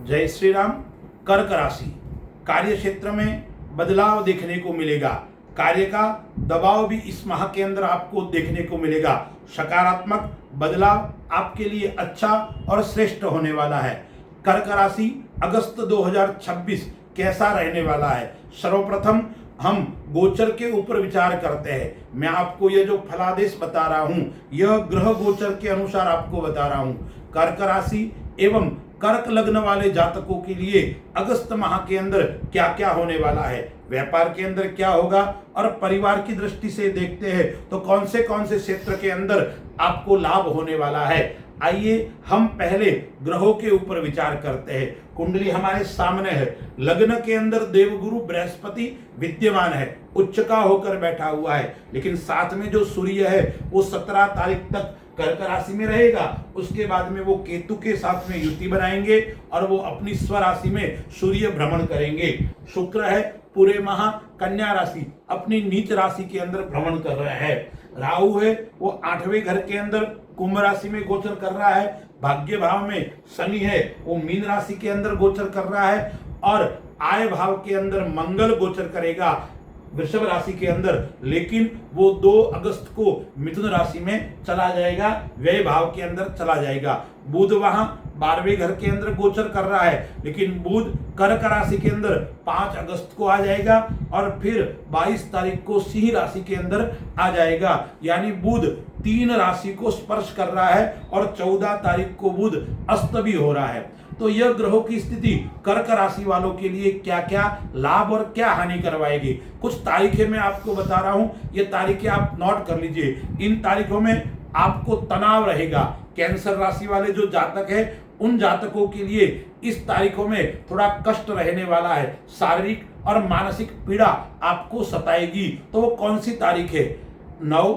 जय श्री राम। कर्क राशि, कार्य क्षेत्र में बदलाव देखने को मिलेगा। कार्य का दबाव भी इस माह के अंदर आपको देखने को मिलेगा। सकारात्मक बदलाव आपके लिए अच्छा और श्रेष्ठ होने वाला है। कर्क राशि अगस्त 2026 कैसा रहने वाला है, सर्वप्रथम हम गोचर के ऊपर विचार करते हैं। मैं आपको यह जो फलादेश बता रहा हूं, यह ग्रह गोचर के अनुसार आपको बता रहा हूं। कर्क राशि एवं कर्क लग्न वाले जातकों के लिए अगस्त माह के अंदर क्या क्या होने वाला है, व्यापार के अंदर क्या होगा और परिवार की दृष्टि से देखते हैं तो कौन से क्षेत्र के अंदर आपको लाभ होने वाला है। आइए हम पहले ग्रहों के ऊपर विचार करते हैं। कुंडली हमारे सामने है। लग्न के अंदर देवगुरु बृहस्पति विद्यमान है, उच्च का होकर बैठा हुआ है, लेकिन साथ में जो सूर्य है वो 17 तारीख तक कर्क राशि में रहेगा। उसके बाद में वो केतु के साथ में युति बनाएंगे और वो अपनी स्वराशि में सूर्य भ्रमण करेंगे। शुक्र है पूरे माह कन्या राशि अपनी नीच राशि के अंदर भ्रमण कर रहा है। राहु है वो 8वें घर के अंदर कुंभ राशि में गोचर कर रहा है। भाग्य भाव में शनि है वो मीन राशि के अंदर गोचर कर रहा है और आय भाव के अंदर मंगल गोचर करेगा वृषभ राशि के अंदर, लेकिन वो 2 अगस्त को मिथुन राशि में चला जाएगा, व्यय भाव के अंदर चला जाएगा। बुध वहां 12वें घर के अंदर गोचर कर रहा है, लेकिन बुध कर्क राशि के अंदर 5 अगस्त को आ जाएगा और फिर 22 तारीख को सिंह राशि के अंदर आ जाएगा। यानी बुध 3 राशि को स्पर्श कर रहा है और 14 तारीख को बुध अस्त भी हो रहा है। तो यह ग्रहों की स्थिति कर्क राशि वालों के लिए क्या क्या लाभ और क्या हानि करवाएगी। कुछ तारीखें मैं आपको बता रहा हूं, ये तारीखें आप नोट कर लीजिए। इन तारीखों में आपको तनाव रहेगा। कैंसर राशि वाले जो जातक है उन जातकों के लिए इस तारीखों में थोड़ा कष्ट रहने वाला है। शारीरिक और मानसिक पीड़ा आपको सताएगी। तो वो कौन सी तारीख है? 9,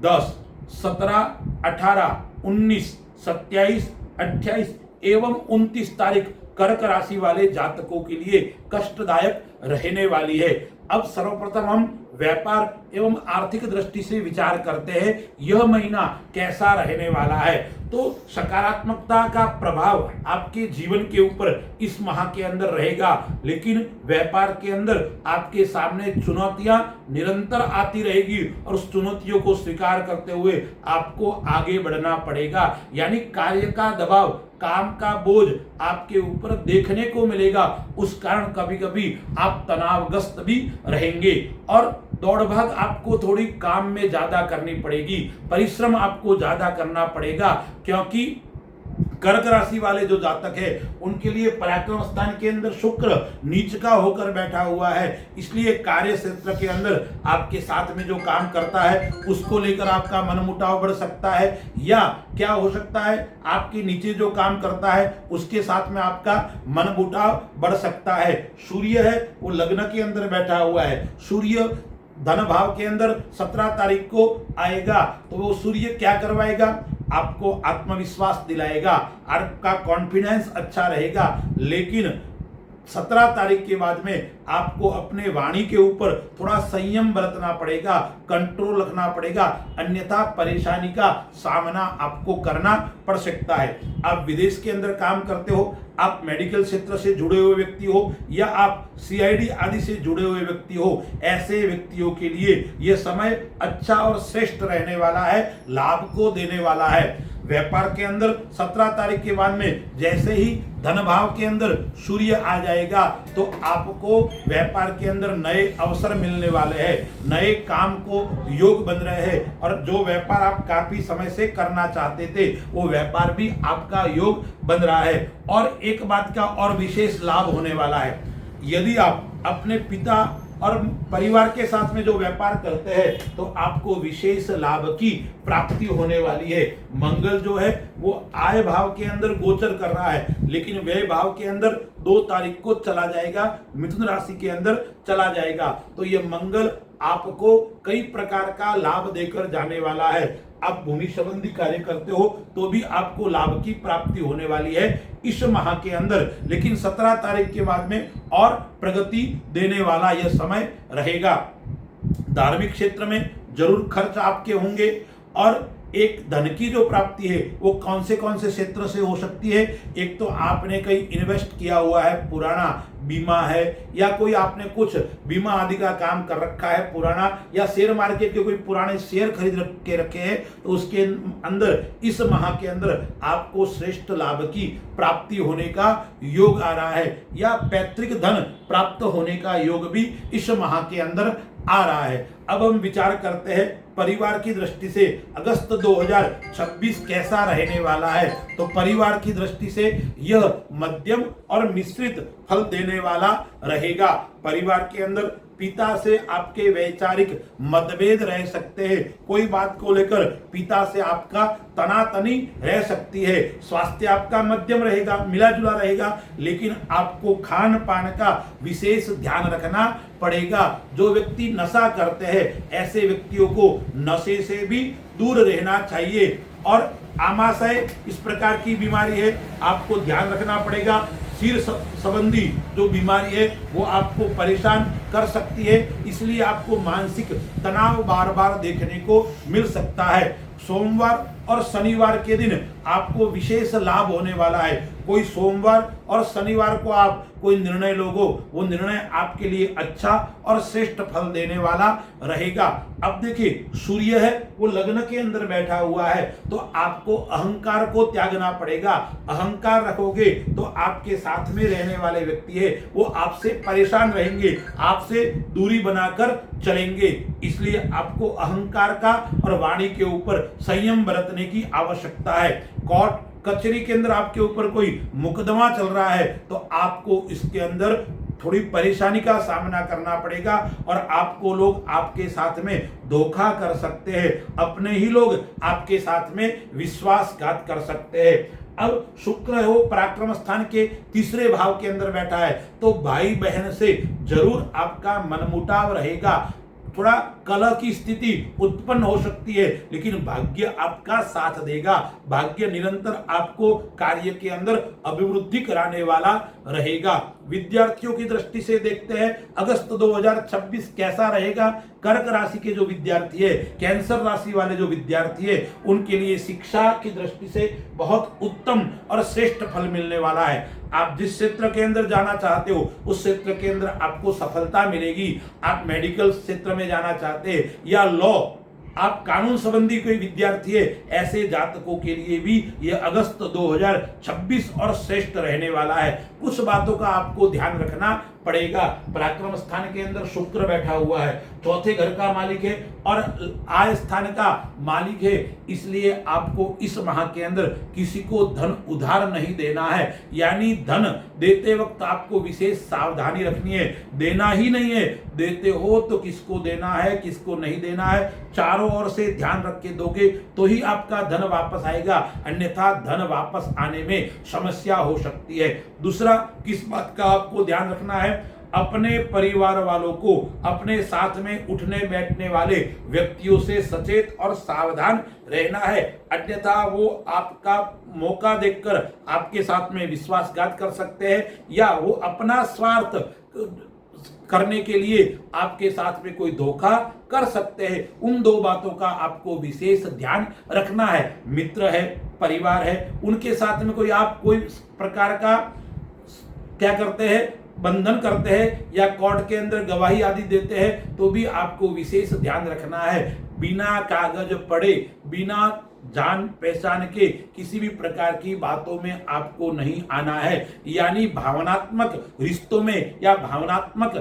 10, 17, 18, 19, 27, 28 एवं 29 तारीख कर्क राशि वाले जातकों के लिए कष्टदायक रहने वाली है। अब सर्वप्रथम हम व्यापार एवं आर्थिक दृष्टि से विचार करते हैं यह महीना कैसा रहने वाला है। तो सकारात्मकता का प्रभाव आपके जीवन के ऊपर इस माह के अंदर रहेगा, लेकिन व्यापार के अंदर आपके सामने चुनौतियां निरंतर आती रहेगी और उस चुनौतियों को स्वीकार करते हुए आपको आगे बढ़ना पड़ेगा। यानी कार्य का दबाव, काम का बोझ आपके ऊपर देखने को मिलेगा। उस कारण कभी कभी आप तनावग्रस्त भी रहेंगे और दौड़ भाग आपको थोड़ी काम में ज्यादा करनी पड़ेगी, परिश्रम आपको ज्यादा करना पड़ेगा, क्योंकि कर्क राशि वाले जो जातक है उनके लिए पराक्रम स्थान के अंदर शुक्र नीच का होकर बैठा हुआ है। इसलिए कार्य क्षेत्र के अंदर आपके साथ में जो काम करता है उसको लेकर आपका मनमुटाव बढ़ सकता है, या क्या हो सकता है आपके नीचे जो काम करता है उसके साथ में आपका मनमुटाव बढ़ सकता है। सूर्य है वो लग्न के अंदर बैठा हुआ है। सूर्य धन भाव के अंदर 17 तारीख को आएगा, तो वो सूर्य क्या करवाएगा? आपको आत्मविश्वास दिलाएगा, आपका कॉन्फिडेंस अच्छा रहेगा, लेकिन 17 तारीख के बाद में आपको अपने वाणी के ऊपर थोड़ा संयम बरतना पड़ेगा, कंट्रोल रखना पड़ेगा, अन्यथा परेशानी का सामना आपको करना पड़ सकता है। आप विदेश के अंदर काम करते हो, आप मेडिकल क्षेत्र से जुड़े हुए व्यक्ति हो या आप CID आदि से जुड़े हुए व्यक्ति हो, ऐसे व्यक्तियों के लिए यह समय अच्छा और श्रेष्ठ रहने वाला है, लाभ को देने वाला है। व्यापार के अंदर 17 तारीख के बाद में जैसे ही धन भाव के अंदर सूर्य आ जाएगा तो आपको व्यापार के अंदर नए अवसर मिलने वाले हैं, नए काम को योग बन रहे हैं और जो व्यापार आप काफी समय से करना चाहते थे वो व्यापार भी आपका योग बन रहा है। और एक बात का और विशेष लाभ होने वाला है, यदि आप अपने पिता और परिवार के साथ में जो व्यापार करते हैं तो आपको विशेष लाभ की प्राप्ति होने वाली है। मंगल जो है वो आय भाव के अंदर गोचर कर रहा है, लेकिन व्यय भाव के अंदर 2 तारीख को चला जाएगा, मिथुन राशि के अंदर चला जाएगा। तो ये मंगल आपको कई प्रकार का लाभ देकर जाने वाला है। आप भूमि संबंधी कार्य करते हो तो भी आपको लाभ की प्राप्ति होने वाली है इस माह के अंदर, लेकिन 17 तारीख के बाद में और प्रगति देने वाला यह समय रहेगा। धार्मिक क्षेत्र में जरूर खर्च आपके होंगे और एक धन की जो प्राप्ति है वो कौन से क्षेत्र से हो सकती है। एक तो आपने कहीं इन्वेस्ट किया हुआ है, पुराना बीमा है, या कोई आपने कुछ बीमा आदि का काम कर रखा है पुराना, या शेयर मार्केट के कोई पुराने शेयर खरीद के रखे हैं, तो उसके अंदर इस माह के अंदर आपको श्रेष्ठ लाभ की प्राप्ति होने का योग आ रहा है, या पैतृक धन प्राप्त होने का योग भी इस माह के अंदर आ रहा है। अब हम विचार करते हैं परिवार की दृष्टि से अगस्त 2026 कैसा रहने वाला है। तो परिवार की दृष्टि से यह मध्यम और मिश्रित फल देने वाला रहेगा। परिवार के अंदर पिता से आपके वैचारिक मतभेद रह सकते हैं, कोई बात को लेकर पिता से आपका तनातनी रह सकती है। स्वास्थ्य आपका मध्यम रहेगा, मिला जुला रहेगा, लेकिन आपको खान पान का विशेष ध्यान रखना पड़ेगा। जो व्यक्ति नशा करते हैं ऐसे व्यक्तियों को नशे से भी दूर रहना चाहिए। और आमाशय इस प्रकार की बीमारी है, आपको ध्यान रखना पड़ेगा। सिर संबंधी जो बीमारी है वो आपको परेशान कर सकती है, इसलिए आपको मानसिक तनाव बार बार देखने को मिल सकता है। सोमवार और शनिवार के दिन आपको विशेष लाभ होने वाला है। कोई सोमवार और शनिवार को आप कोई निर्णय लोगो, वो निर्णय आपके लिए अच्छा और श्रेष्ठ फल देने वाला रहेगा। अब देखिए, सूर्य है वो लग्न के अंदर बैठा हुआ है, तो आपको अहंकार को त्यागना पड़ेगा। अहंकार रखोगे तो आपके साथ में रहने वाले व्यक्ति है वो आपसे परेशान रहेंगे, आपसे दूरी बनाकर चलेंगे। इसलिए आपको अहंकार का और वाणी के ऊपर संयम बरतने की आवश्यकता है। कोर्ट कचहरी के अंदर आपके ऊपर कोई मुकदमा चल रहा है तो आपको इसके अंदर थोड़ी परेशानी का सामना करना पड़ेगा, और आपको लोग आपके साथ में धोखा कर सकते हैं, अपने ही लोग आपके साथ में विश्वासघात कर सकते हैं। अब शुक्र हो पराक्रम स्थान के तीसरे भाव के अंदर बैठा है, तो भाई बहन से जरूर आपका मनमुटाव रहेगा, थोड़ा कलह की स्थिति उत्पन्न हो सकती है, लेकिन भाग्य आपका साथ देगा। भाग्य निरंतर आपको कार्य के अंदर अभिवृद्धि कराने वाला रहेगा। विद्यार्थियों की दृष्टि से देखते हैं अगस्त 2026 कैसा रहेगा। कर्क राशि के जो विद्यार्थी है, कैंसर राशि वाले जो विद्यार्थी है, उनके लिए शिक्षा की दृष्टि से बहुत उत्तम और श्रेष्ठ फल मिलने वाला है। आप जिस क्षेत्र के अंदर जाना चाहते हो उस क्षेत्र के अंदर आपको सफलता मिलेगी। आप मेडिकल क्षेत्र में जाना चाहते हैं या लॉ, आप कानून संबंधी कोई विद्यार्थी है, ऐसे जातकों के लिए भी यह अगस्त 2026 और श्रेष्ठ रहने वाला है। कुछ बातों का आपको ध्यान रखना पड़ेगा। पराक्रम स्थान के अंदर शुक्र बैठा हुआ है, चौथे घर का मालिक है और आय स्थान का मालिक है, इसलिए आपको इस माह के अंदर किसी को धन उधार नहीं देना है। यानी धन देते वक्त आपको विशेष सावधानी रखनी है। देना ही नहीं है, देते हो तो किसको देना है किसको नहीं देना है, चारों ओर से ध्यान रख के दोगे तो ही आपका धन वापस आएगा, अन्यथा धन वापस आने में समस्या हो सकती है। दूसरा, किस बात का आपको ध्यान रखना है, अपने परिवार वालों को, अपने साथ में उठने बैठने वाले व्यक्तियों से सचेत और सावधान रहना है, अन्यथा वो आपका मौका देखकर आपके साथ में विश्वासघात कर सकते हैं, या वो अपना स्वार्थ करने के लिए आपके साथ में कोई धोखा कर सकते हैं। उन दो बातों का आपको विशेष ध्यान रखना है। मित्र है, परिवार है, उनके साथ में कोई आप कोई प्रकार का क्या करते हैं, बंधन करते हैं या कोर्ट के अंदर गवाही आदि देते हैं, तो भी आपको विशेष ध्यान रखना है। बिना कागज पढ़े, बिना जान पहचान के किसी भी प्रकार की बातों में आपको नहीं आना है। यानी भावनात्मक रिश्तों में या भावनात्मक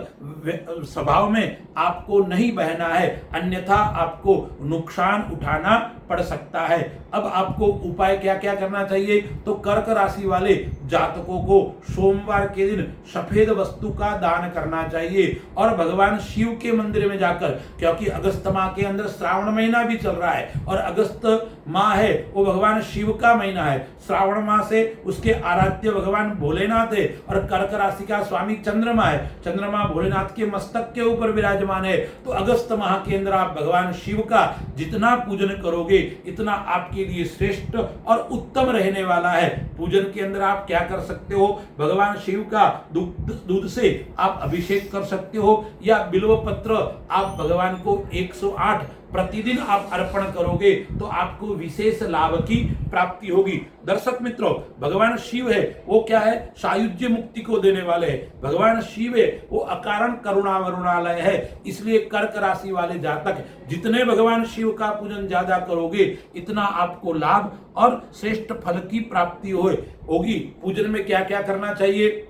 स्वभाव में आपको नहीं बहना है, अन्यथा आपको नुकसान उठाना पड़ सकता है। अब आपको उपाय क्या क्या करना चाहिए, तो कर्क राशि वाले जातकों को सोमवार के दिन सफेद वस्तु का दान करना चाहिए और भगवान शिव के मंदिर में जाकर, क्योंकि अगस्त माह के अंदर श्रावण महीना भी चल रहा है और अगस्त माह है वो भगवान शिव का महीना है। श्रावण माह से उसके आराध्य भगवान भोलेनाथ है और कर्क राशि का स्वामी चंद्रमा है। चंद्रमा भोलेनाथ के मस्तक के ऊपर विराजमान है। तो अगस्त माह के अंदर आप भगवान शिव का जितना पूजन करोगे इतना आपके लिए श्रेष्ठ और उत्तम रहने वाला है। पूजन के अंदर आप क्या कर सकते हो, भगवान शिव का दूध से आप अभिषेक कर सकते हो, या बिल्व पत्र आप भगवान को 108 प्रतिदिन आप अर्पण करोगे तो आपको विशेष लाभ की प्राप्ति होगी। दर्शक मित्रों, भगवान शिव है वो क्या है, सायुज्य मुक्ति को देने वाले है। भगवान शिव है वो अकारण करुणा वरुणालय है। इसलिए कर्क राशि वाले जातक जितने भगवान शिव का पूजन ज्यादा करोगे इतना आपको लाभ और श्रेष्ठ फल की प्राप्ति होगी। पूजन में क्या क्या करना चाहिए?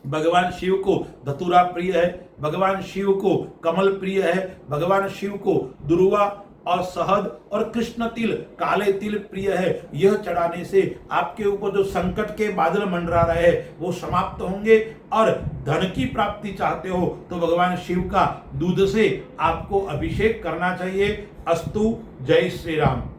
भगवान शिव को धतूरा प्रिय है, भगवान शिव को कमल प्रिय है, भगवान शिव को दुर्वा और शहद और कृष्ण तिल, काले तिल प्रिय है। यह चढ़ाने से आपके ऊपर जो संकट के बादल मंडरा रहे हैं वो समाप्त होंगे। और धन की प्राप्ति चाहते हो तो भगवान शिव का दूध से आपको अभिषेक करना चाहिए। अस्तु, जय श्री राम।